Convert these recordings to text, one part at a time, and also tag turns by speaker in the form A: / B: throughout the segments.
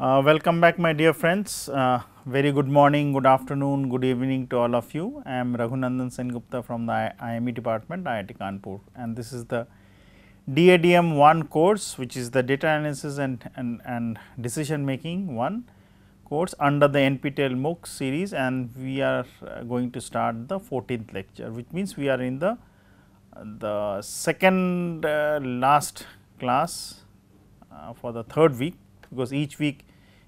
A: Welcome back, my dear friends. Very good morning, good afternoon, good evening to all of you. I am Raghunandan Sengupta from the IME department, IIT Kanpur, and this is the DADM 1 course, which is the data analysis and decision making 1 course under the NPTEL MOOC series, and we are going to start the 14th lecture, which means we are in the second last class for the third week, because each week,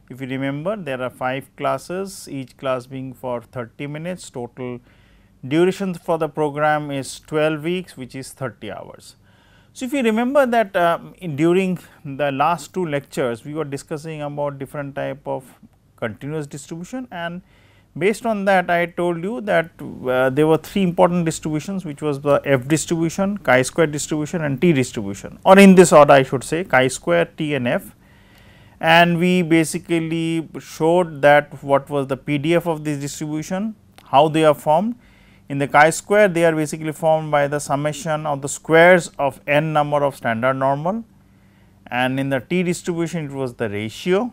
A: if you remember, there are 5 classes, each class being for 30 minutes. Total duration for the program is 12 weeks, which is 30 hours. So, if you remember that during the last 2 lectures, we were discussing about different type of continuous distribution, and based on that I told you that there were 3 important distributions, which was the F distribution, chi-square distribution and T distribution, or in this order I should say chi-square, T and F. And we basically showed that what was the PDF of this distribution, how they are formed. In the chi-square, they are basically formed by the summation of the squares of n number of standard normal, and in the T distribution it was the ratio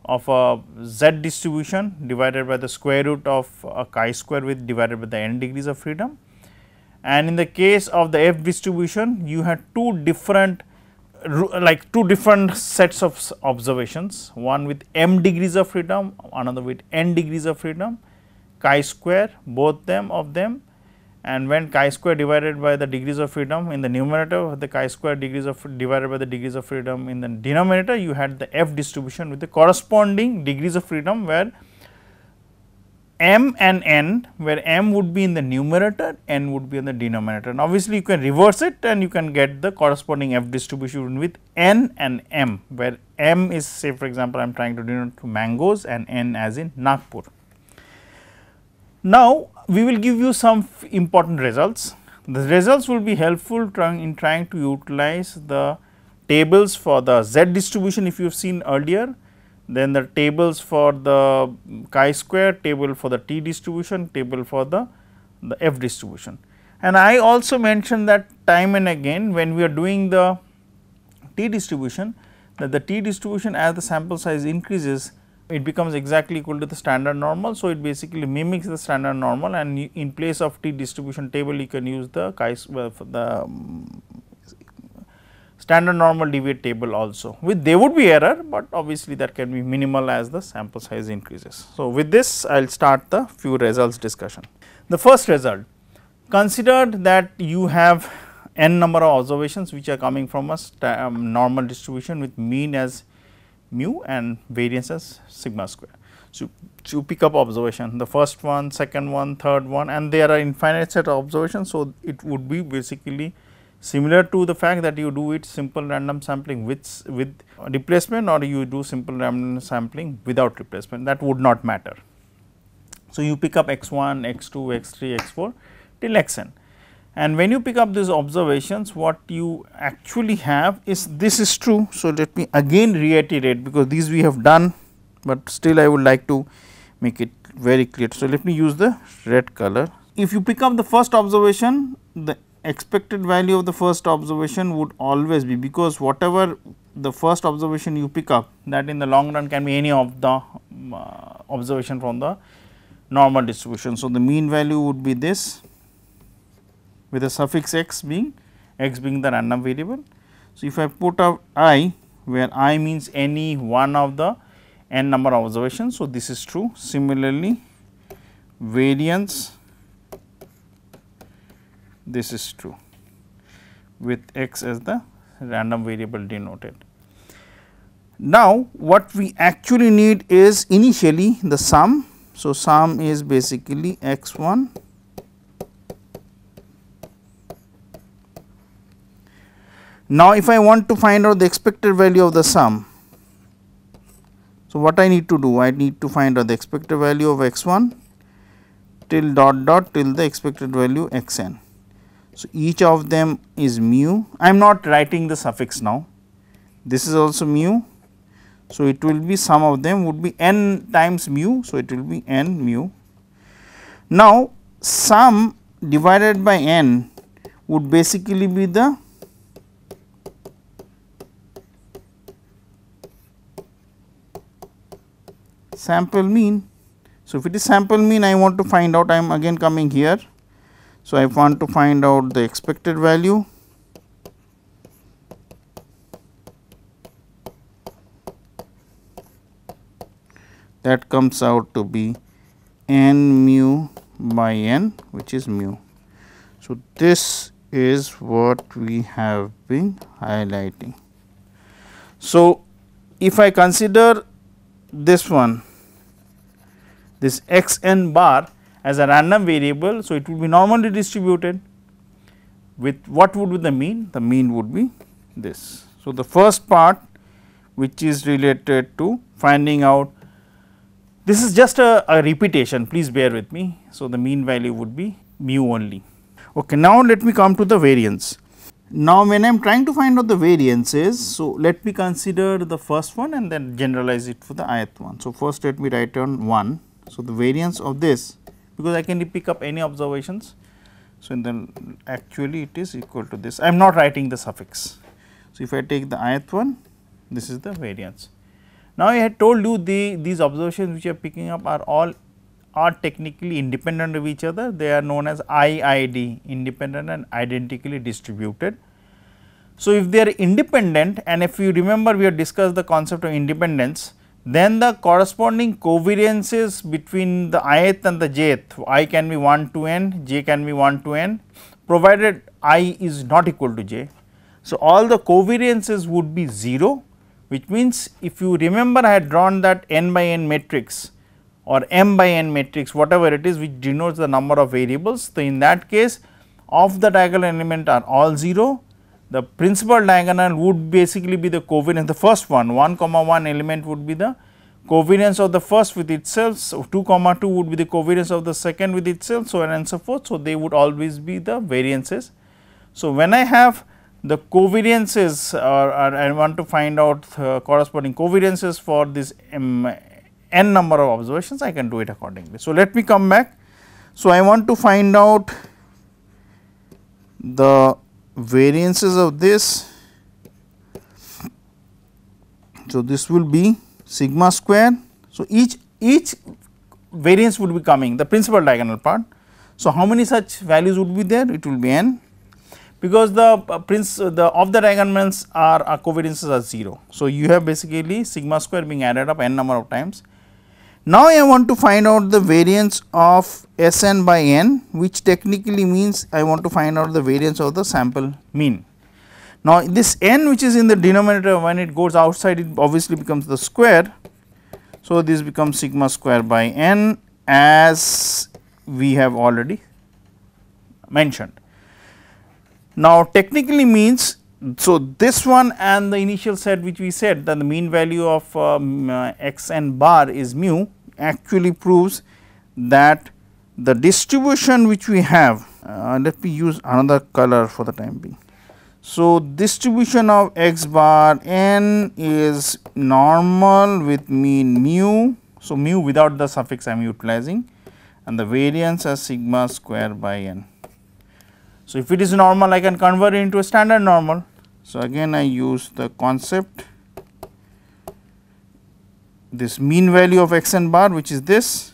A: of a z distribution divided by the square root of a chi-square with divided by the n degrees of freedom. And in the case of the F distribution, you had two different sets of observations, one with m degrees of freedom, another with n degrees of freedom, chi-square both of them, and when chi-square divided by the degrees of freedom in the numerator, the chi-square degrees of divided by the degrees of freedom in the denominator, you had the F distribution with the corresponding degrees of freedom, where m and n, where m would be in the numerator, n would be in the denominator. And obviously, you can reverse it and you can get the corresponding F distribution with n and m, where m is, say for example, I am trying to denote to mangoes, and n as in Nagpur. Now, we will give you some important results. The results will be helpful in trying to utilize the tables for the Z distribution, if you have seen earlier, then the tables for the chi-square, table for the T distribution, table for the F distribution. And I also mentioned that time and again, when we are doing the T distribution, that the T distribution, as the sample size increases, it becomes exactly equal to the standard normal. So, it basically mimics the standard normal, and in place of T distribution table, you can use the standard normal deviate table also. With there would be error, but obviously that can be minimal as the sample size increases. So, with this I will start the few results discussion. The first result, considered that you have n number of observations which are coming from a normal distribution with mean as mu and variance as sigma square. So, you pick up observation, the first one, second one, third one, and there are infinite set of observations. So, it would be basically similar to the fact that you do it simple random sampling with replacement, or you do simple random sampling without replacement, that would not matter. So, you pick up x1, x2, x3, x4 till xn, and when you pick up these observations, what you actually have is this is true. So, let me again reiterate, because these we have done, but still I would like to make it very clear. So, let me use the red color. If you pick up the first observation, the expected value of the first observation would always be, because whatever the first observation you pick up, that in the long run can be any of the observation from the normal distribution. So, the mean value would be this, with a suffix x being the random variable. So, if I put up I, where I means any one of the n number of observations. So, this is true. Similarly, variance, this is true, with x as the random variable denoted. Now, what we actually need is initially the sum. So, sum is basically x 1 . Now, if I want to find out the expected value of the sum, so what I need to do? I need to find out the expected value of x 1 till till the expected value x n. So, each of them is mu. I am not writing the suffix now, this is also mu. So, it will be sum of them would be n times mu. So, it will be n mu. Now, sum divided by n would basically be the sample mean. So, if it is sample mean, I want to find out, I am again coming here. So, I want to find out the expected value. That comes out to be n mu by n, which is mu. So, this is what we have been highlighting. So, if I consider this one, this x n bar as a random variable, so it would be normally distributed with what would be the mean? The mean would be this. So, the first part which is related to finding out, this is just a repetition, please bear with me. So, the mean value would be mu only. Okay, now, let me come to the variance. Now, when I am trying to find out the variances, so let me consider the first one and then generalize it for the ith one. So, first let me write down 1. So, the variance of this, because I can pick up any observations. So, then actually it is equal to this. I am not writing the suffix. So, if I take the ith one, this is the variance. Now, I had told you these observations which you are picking up are technically independent of each other. They are known as IID, independent and identically distributed. So, if they are independent, and if you remember we have discussed the concept of independence, then the corresponding covariances between the ith and the jth, I can be 1 to n, j can be 1 to n, provided I is not equal to j. So, all the covariances would be 0, which means if you remember I had drawn that n by n matrix or m by n matrix, whatever it is, which denotes the number of variables. So, in that case, of the diagonal element are all 0. The principal diagonal would basically be the covariance, the first one 1,1 element would be the covariance of the first with itself. So, 2,2 would be the covariance of the second with itself, so on and so forth. So, they would always be the variances. So, when I have the covariances or I want to find out corresponding covariances for this n number of observations, I can do it accordingly. So, let me come back. So, I want to find out the variances of this. So, this will be sigma square. So, each variance would be coming the principal diagonal part. So, how many such values would be there? It will be n, because the of the diagonals are covariances are 0. So, you have basically sigma square being added up n number of times. Now, I want to find out the variance of S n by n, which technically means I want to find out the variance of the sample mean. Now, this n which is in the denominator, when it goes outside, it obviously becomes the square. So, this becomes sigma square by n, as we have already mentioned. Now, technically means, so this one and the initial set which we said that the mean value of x n bar is mu, actually proves that the distribution which we have, let me use another color for the time being. So, distribution of x bar n is normal with mean mu. So, mu without the suffix I am utilizing, and the variance as sigma square by n. So, if it is normal, I can convert it into a standard normal. So, again I use the concept, this mean value of x n bar, which is this,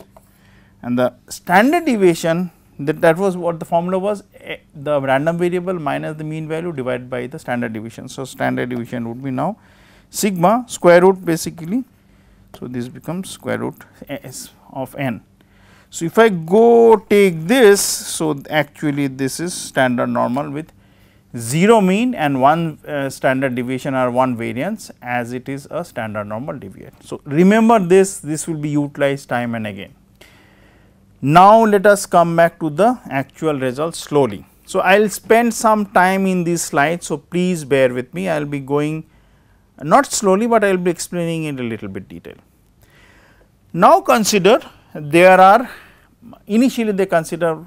A: and the standard deviation, that was what the formula was, the random variable minus the mean value divided by the standard deviation. So, standard deviation would be now sigma square root basically. So, this becomes square root s of n. So, if I go take this, so actually this is standard normal with 0 mean and 1 standard deviation or 1 variance, as it is a standard normal deviate. So, remember this will be utilized time and again. Now, let us come back to the actual results slowly. So, I will spend some time in these slides. So, please bear with me, I will be going not slowly, but I will be explaining in a little bit detail. Now, consider there are initially they consider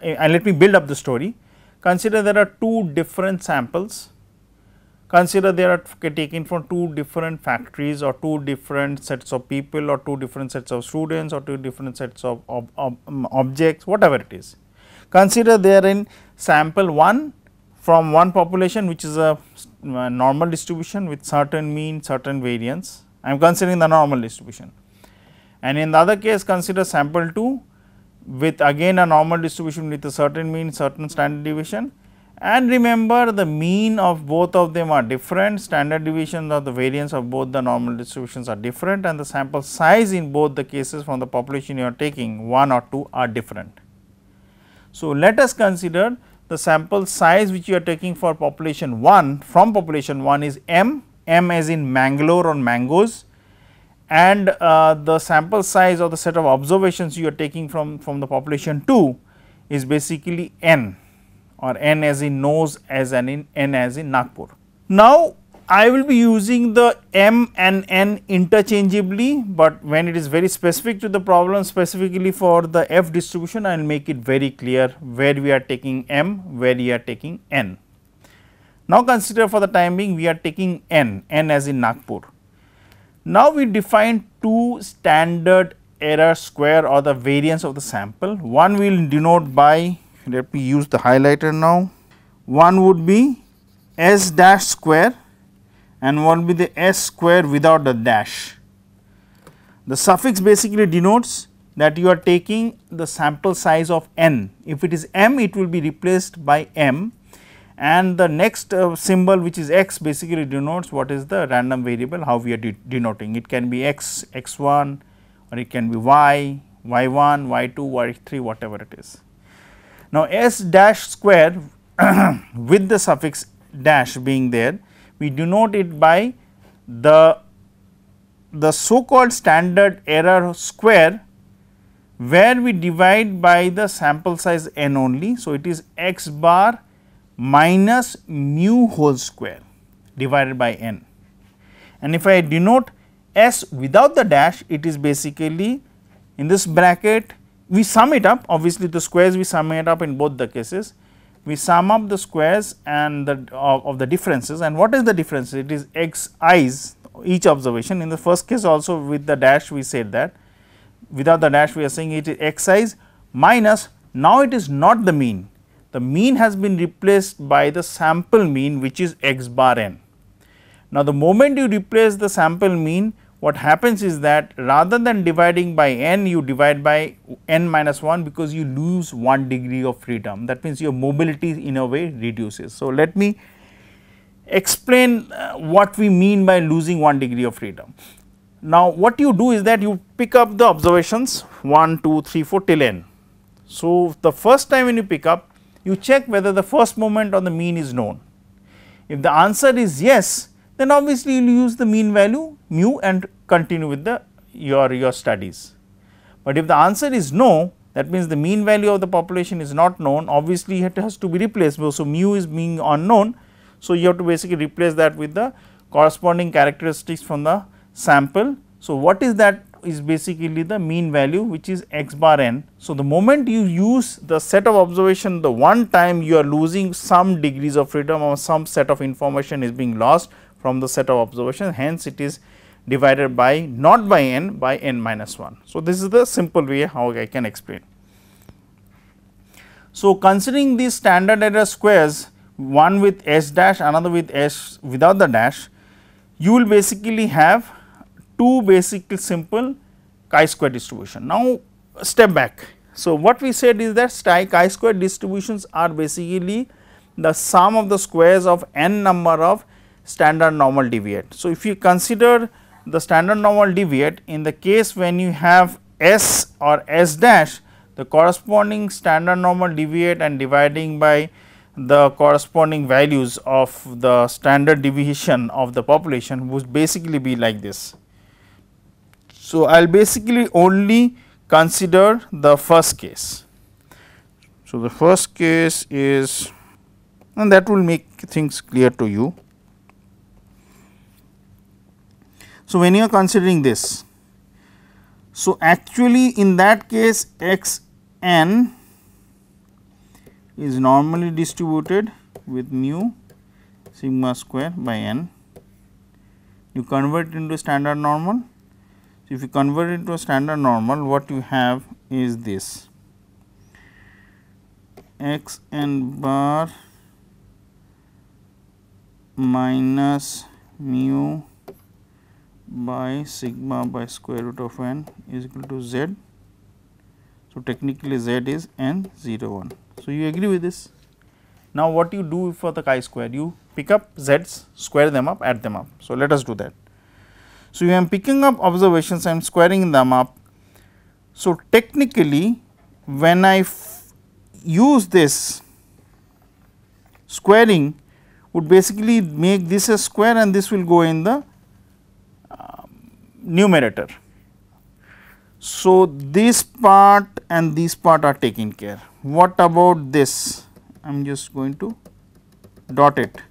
A: and let me build up the story. Consider there are 2 different samples, consider they are taken from 2 different factories or 2 different sets of people or 2 different sets of students or 2 different sets of objects, whatever it is. Consider they are in sample 1 from one population, which is a normal distribution with certain mean, certain variance. I am considering the normal distribution, and in the other case consider sample 2 with again a normal distribution with a certain mean, certain standard deviation. And remember, the mean of both of them are different, standard deviations or the variance of both the normal distributions are different, and the sample size in both the cases from the population you are taking 1 or 2 are different. So, let us consider the sample size which you are taking for population 1, from population 1 is M as in Mangalore or mangoes, and the sample size or the set of observations you are taking from the population 2 is basically N, or N as in nose, as in N as in Nagpur. Now, I will be using the M and N interchangeably, but when it is very specific to the problem, specifically for the F distribution, I will make it very clear where we are taking M, where we are taking N. Now, consider for the time being we are taking N as in Nagpur. Now, we define two standard error square or the variance of the sample. One we will denote by, let me use the highlighter now. One would be S dash square and one will be the S square without the dash. The suffix basically denotes that you are taking the sample size of N. If it is M, it will be replaced by M, and the next symbol which is X basically denotes what is the random variable, how we are denoting. It can be X, X1, or it can be Y, Y1, Y2, Y3, whatever it is. Now, S dash square with the suffix dash being there, we denote it by the so called standard error square, where we divide by the sample size N only. So, it is X bar minus mu whole square divided by N, and if I denote S without the dash, it is basically in this bracket. We sum it up, obviously the squares we sum it up in both the cases. We sum up the squares and the of the differences, and what is the difference? It is X i's each observation. In the first case also with the dash we said that, without the dash we are saying it is X i's minus, now it is not the mean. The mean has been replaced by the sample mean, which is X bar N. Now, the moment you replace the sample mean, what happens is that rather than dividing by N, you divide by N minus 1, because you lose 1 degree of freedom. That means, your mobility in a way reduces. So, let me explain what we mean by losing 1 degree of freedom. Now, what you do is that you pick up the observations 1, 2, 3, 4 till N. So, the first time when you pick up, you check whether the first moment on the mean is known. If the answer is yes, then obviously you will use the mean value mu and continue with the your studies. But if the answer is no, that means the mean value of the population is not known, obviously it has to be replaced. So, mu is being unknown. So, you have to basically replace that with the corresponding characteristics from the sample. So, what is that is basically the mean value, which is X bar N. So, the moment you use the set of observation, the one time you are losing some degrees of freedom or some set of information is being lost from the set of observation, hence it is divided by not by N, by N minus 1. So, this is the simple way how I can explain. So, considering these standard error squares, one with S dash, another with S without the dash, you will basically have two basically simple chi-square distribution. Now, step back. So, what we said is that chi-square distributions are basically the sum of the squares of n number of standard normal deviate. So, if you consider the standard normal deviate, in the case when you have S or S dash, the corresponding standard normal deviate and dividing by the corresponding values of the standard deviation of the population would basically be like this. So, I will basically only consider the first case. So, the first case is, and that will make things clear to you. So, when you are considering this, so actually in that case x n is normally distributed with mu sigma square by n. You convert into standard normal. So, if you convert it into a standard normal, what you have is this x n bar minus mu by sigma by square root of n is equal to z. So, technically z is n 0 1. So, you agree with this? Now, what you do for the chi-square? You pick up z's, square them up, add them up. So, let us do that. So, I am picking up observations, I am squaring them up. So, technically when I use this, squaring would basically make this a square and this will go in the numerator. So, this part and this part are taken care. What about this? I am just going to dot it.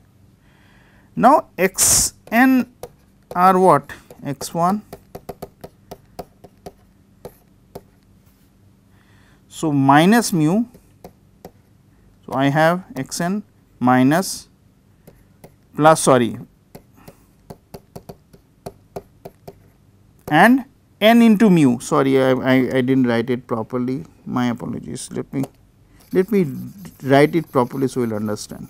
A: Now, x n are what? X 1. So, minus mu. So, I have x n minus plus and n into mu. Sorry, I did not write it properly, my apologies. Let me write it properly so you will understand.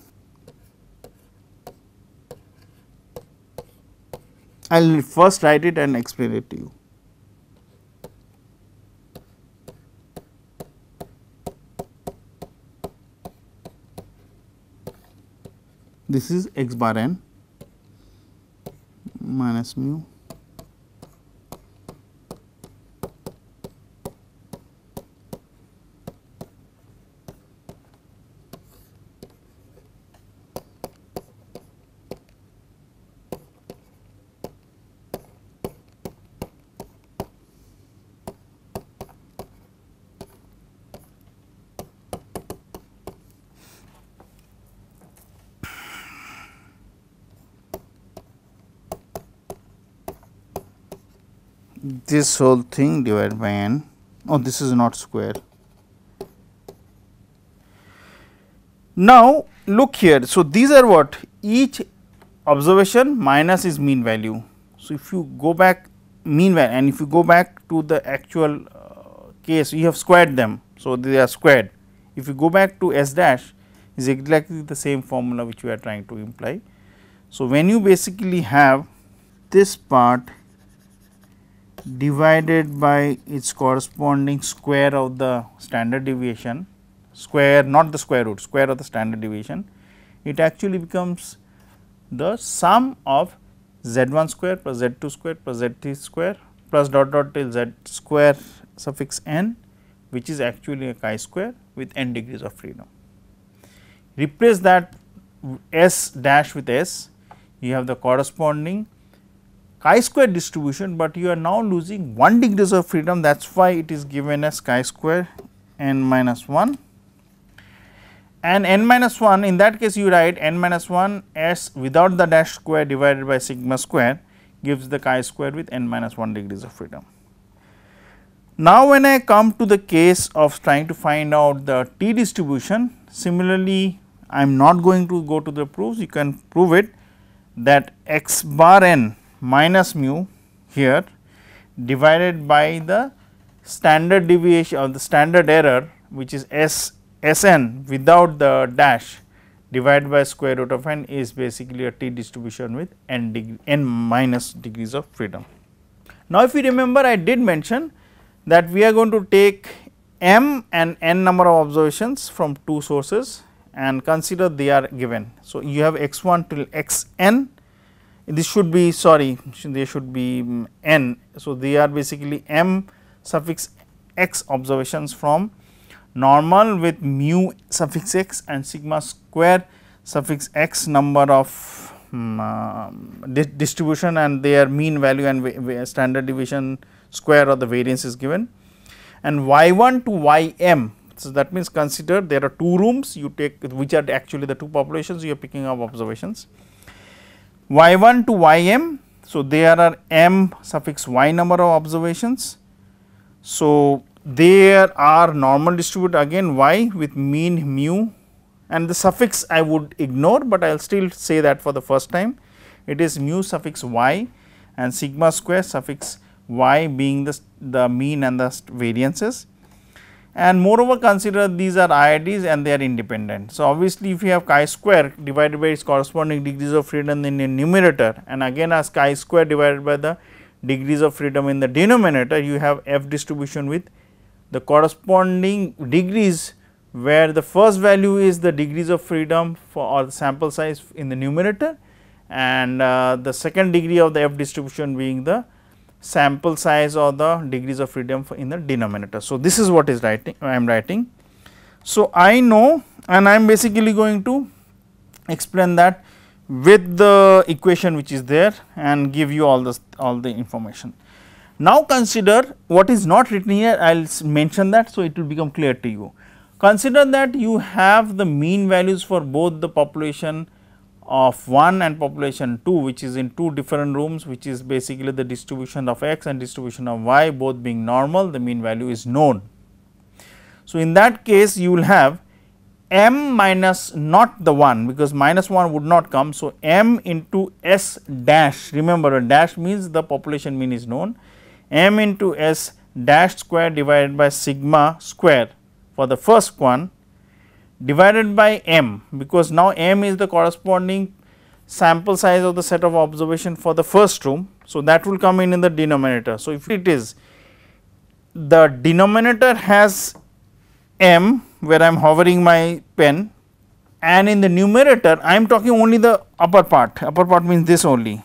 A: I will first write it and explain it to you. This is x bar n minus mu this whole thing divided by n. Oh, this is not square. Now, look here. So, these are what? Each observation minus is mean value. So, if you go back mean value and if you go back to the actual case, you have squared them. So, they are squared. If you go back to s dash is exactly the same formula which we are trying to imply. So, when you basically have this part divided by its corresponding square of the standard deviation, square not the square root, square of the standard deviation, it actually becomes the sum of z1 square plus z2 square plus z3 square plus dot dot till z square suffix n, which is actually a chi-square with n degrees of freedom. Replace that s dash with s, you have the corresponding chi-square distribution, but you are now losing 1 degrees of freedom. That is why it is given as chi-square n minus 1, and n minus 1, in that case you write n minus 1 s without the dash square divided by sigma square gives the chi-square with n minus 1 degrees of freedom. Now, when I come to the case of trying to find out the t distribution, similarly I am not going to go to the proofs, you can prove it that x bar n minus mu here divided by the standard deviation or the standard error, which is s n without the dash divided by square root of n, is basically a t distribution with n minus degrees of freedom. Now, if you remember, I did mention that we are going to take m and n number of observations from two sources and consider they are given. So, you have x 1 till x n, this should be they should be n. So, they are basically m suffix x observations from normal with mu suffix x and sigma square suffix x number of distribution and their mean value and standard deviation square of the variance is given, and y 1 to y m. So, that means consider there are two rooms you take, which are actually the two populations you are picking up observations. Y 1 to y m. So, there are m suffix y number of observations. So, there are normal distributed again y with mean mu, and the suffix I would ignore, but I will still say that for the first time it is mu suffix y and sigma square suffix y being the mean and the variances. And moreover, consider these are IIDs and they are independent. So, obviously, if you have chi-square divided by its corresponding degrees of freedom in the numerator and again as chi-square divided by the degrees of freedom in the denominator, you have f distribution with the corresponding degrees, where the first value is the degrees of freedom for or the sample size in the numerator, and the second degree of the f distribution being the sample size or the degrees of freedom in the denominator. So, this is what is I am writing. So, I know, and I am basically going to explain that with the equation which is there and give you all the information. Now, consider what is not written here, I will mention that. So, it will become clear to you. Consider that you have the mean values for both the population of 1 and population 2, which is in two different rooms, which is basically the distribution of x and distribution of y, both being normal, the mean value is known. So, in that case you will have m minus not the 1, because minus 1 would not come. So, m into s dash, remember a dash means the population mean is known, m into s dash square divided by sigma square for the first one divided by m, because now m is the corresponding sample size of the set of observation for the first room. So, that will come in the denominator. So, if it is the denominator has m, where I am hovering my pen, and in the numerator I am talking only the upper part means this only,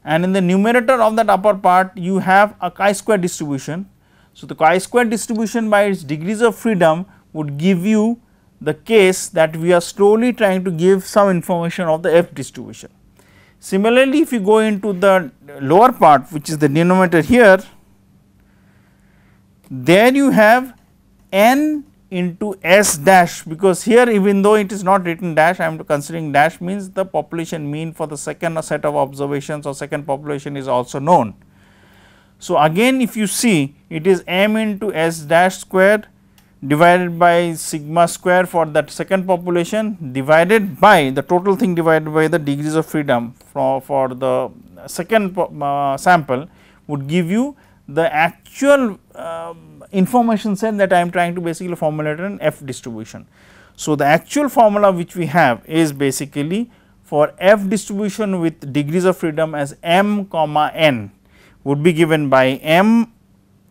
A: and in the numerator of that upper part you have a chi-square distribution. So, the chi-square distribution by its degrees of freedom would give you the case that we are slowly trying to give some information of the f distribution. Similarly, if you go into the lower part, which is the denominator here, there you have n into s dash, because here even though it is not written dash, I am considering dash means the population mean for the second set of observations or second population is also known. So, again if you see, it is m into s dash square divided by sigma square for that second population, divided by the total thing divided by the degrees of freedom for the second sample would give you the actual information set that I am trying to basically formulate an f distribution. So, the actual formula which we have is basically for f distribution with degrees of freedom as m comma n would be given by m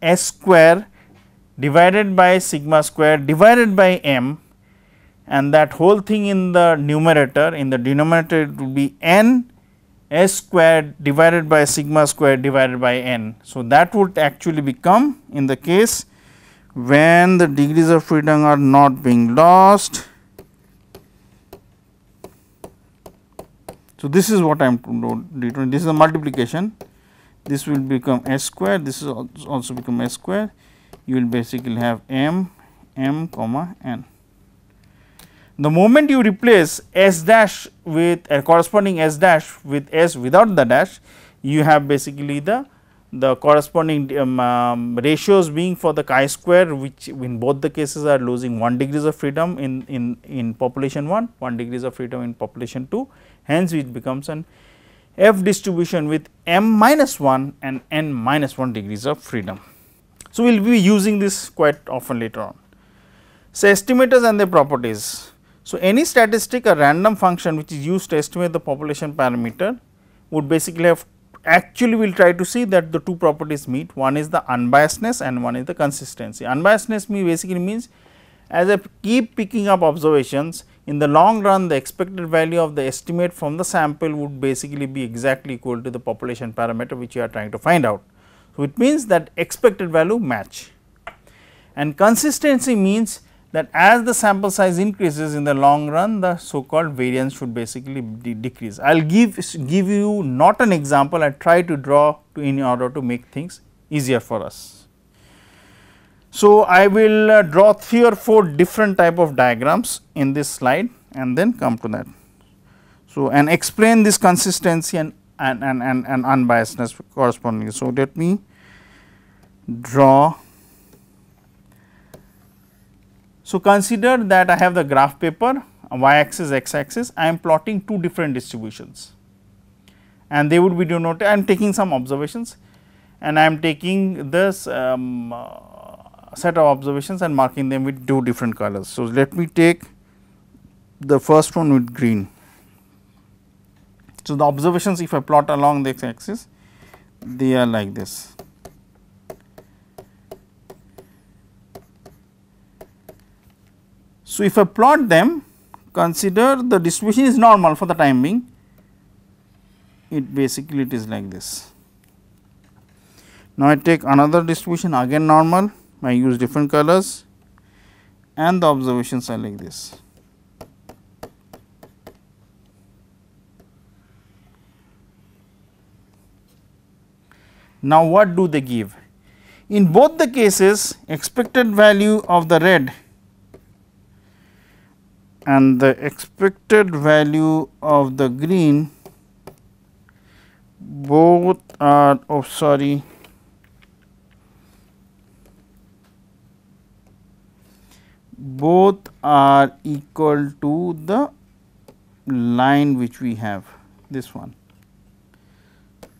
A: s square divided by sigma square divided by m, and that whole thing in the numerator, in the denominator it will be n s square divided by sigma square divided by n. So, that would actually become in the case when the degrees of freedom are not being lost. So, this is what I am doing, this is a multiplication, this will become s square, this is also become s square, you will basically have m comma n. The moment you replace s dash with a corresponding s dash with s without the dash, you have basically the corresponding ratios being for the chi-square, which in both the cases are losing 1 degrees of freedom in population 1 degrees of freedom in population 2, hence it becomes an f distribution with m minus 1 and n minus 1 degrees of freedom. So, we will be using this quite often later on. So, estimators and their properties. So, any statistic or random function which is used to estimate the population parameter would basically have, actually we will try to see that the two properties meet, one is the unbiasedness and one is the consistency. Unbiasedness basically means as I keep picking up observations, in the long run the expected value of the estimate from the sample would basically be exactly equal to the population parameter which you are trying to find out. So, it means that expected value match, and consistency means that as the sample size increases in the long run, the so called variance should basically decrease. I will give you not an example, I try to draw in order to make things easier for us. So, I will draw 3 or 4 different type of diagrams in this slide and then come to that. So, and explain this consistency and unbiasedness correspondingly. So, let me draw. So, consider that I have the graph paper, y axis, x axis, I am plotting 2 different distributions and they would be denoted, I am taking some observations and I am taking this set of observations and marking them with 2 different colors. So, let me take the first one with green. So, the observations if I plot along the x axis, they are like this. So, if I plot them, consider the distribution is normal for the time being, it basically it is like this. Now, I take another distribution again normal, I use different colors and the observations are like this. Now, what do they give? In both the cases, expected value of the red and the expected value of the green both are both are equal to the line which we have, this one.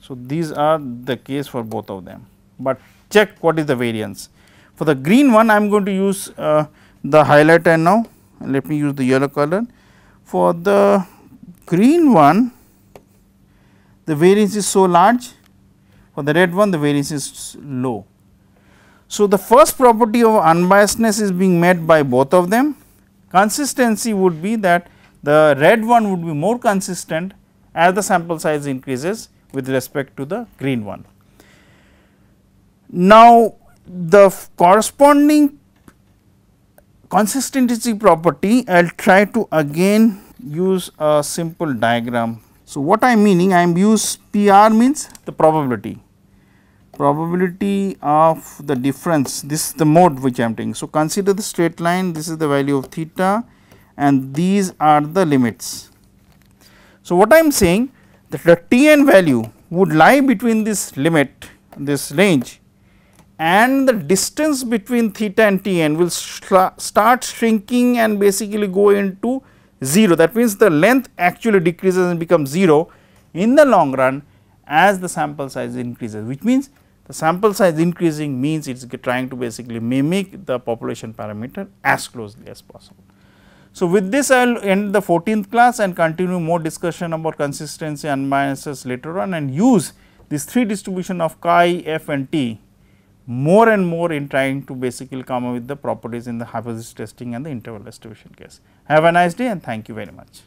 A: So, these are the case for both of them, but check what is the variance. For the green one, I am going to use the highlighter now. Let me use the yellow color. For the green one, the variance is so large, for the red one the variance is low. So, the first property of unbiasedness is being met by both of them. Consistency would be that the red one would be more consistent as the sample size increases with respect to the green one. Now, the corresponding consistency property, I will try to again use a simple diagram. So, what I am meaning, I am use PR means the probability of the difference, this is the mode which I am taking. So, consider the straight line, this is the value of theta and these are the limits. So, what I am saying that the Tn value would lie between this limit, this range, and the distance between theta and Tn will start shrinking and basically go into 0. That means, the length actually decreases and becomes 0 in the long run as the sample size increases, which means the sample size increasing means it is trying to basically mimic the population parameter as closely as possible. So, with this I will end the 14th class and continue more discussion about consistency unbiasedness later on and use these 3 distribution of chi, f and t more and more in trying to basically come up with the properties in the hypothesis testing and the interval distribution case. Have a nice day and thank you very much.